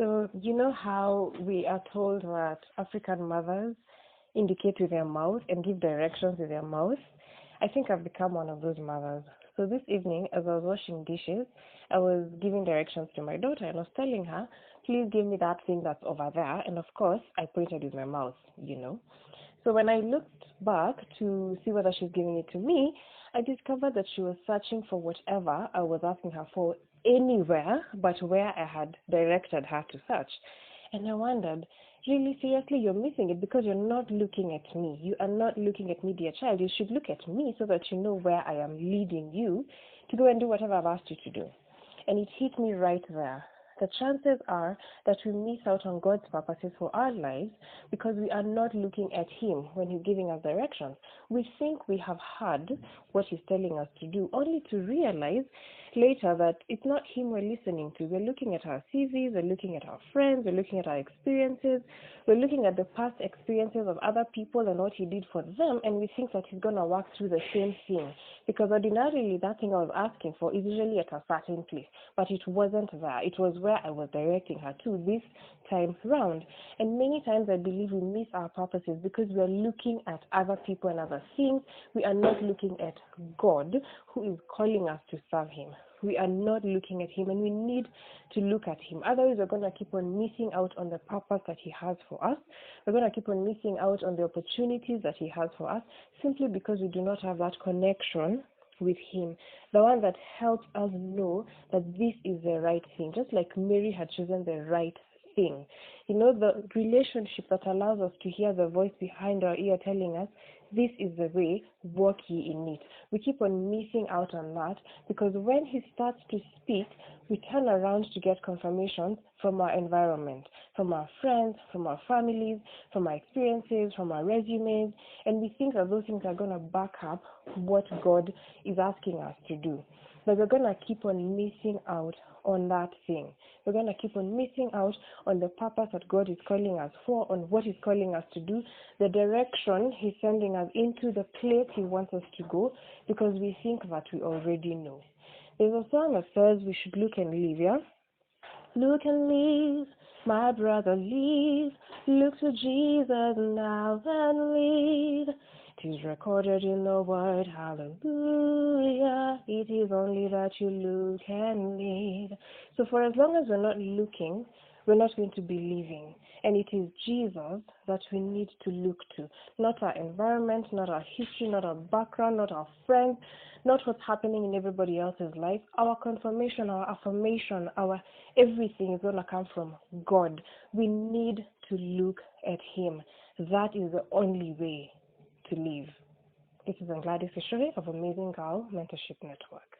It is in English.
So, you know how we are told that African mothers indicate with their mouth and give directions with their mouth? I think I've become one of those mothers. So this evening, as I was washing dishes, I was giving directions to my daughter and I was telling her, please give me that thing that's over there. And of course, I pointed with my mouth. So when I looked back to see whether she's giving it to me, I discovered that she was searching for whatever I was asking her for anywhere but where I had directed her to search. And I wondered, really seriously, you're missing it because you're not looking at me. You are not looking at me, dear child. You should look at me so that you know where I am leading you to go and do whatever I've asked you to do. And it hit me right there. The chances are that we miss out on God's purposes for our lives because we are not looking at Him when He's giving us directions. We think we have heard what He's telling us to do, only to realize later that it's not Him we're listening to. We're looking at our CVs, we're looking at our friends, we're looking at our experiences, we're looking at the past experiences of other people and what He did for them, and we think that He's going to work through the same thing. Because ordinarily, that thing I was asking for is usually at a certain place, but it wasn't there. It was where I was directing her to this time round. And many times I believe we miss our purposes because we are looking at other people and other things. We are not looking at God, who is calling us to serve Him. We are not looking at Him, and we need to look at Him. Otherwise, we're going to keep on missing out on the purpose that He has for us. We're going to keep on missing out on the opportunities that He has for us simply because we do not have that connection with Him, the one that helps us know that this is the right thing, just like Mary had chosen the right thing. The relationship that allows us to hear the voice behind our ear telling us, this is the way, walk ye in it. We keep on missing out on that because when He starts to speak, we turn around to get confirmations from our environment, from our friends, from our families, from our experiences, from our resumes, and we think that those things are going to back up what God is asking us to do. But we're going to keep on missing out on that thing. We're going to keep on missing out on the purpose that God is calling us for, on what He's calling us to do, the direction He's sending us into, the place He wants us to go, because we think that we already know. There's a song that says we should look and live, yeah? Look and live, my brother, live. Look to Jesus now and live. It is recorded in the word, hallelujah. It is only that you look and live. So for as long as we're not looking, we're not going to be living. And it is Jesus that we need to look to. Not our environment, not our history, not our background, not our friends, not what's happening in everybody else's life. Our confirmation, our affirmation, our everything is going to come from God. We need to look at Him. That is the only way to live. This is Gladys Fishery of Amazing Girl Mentorship Network.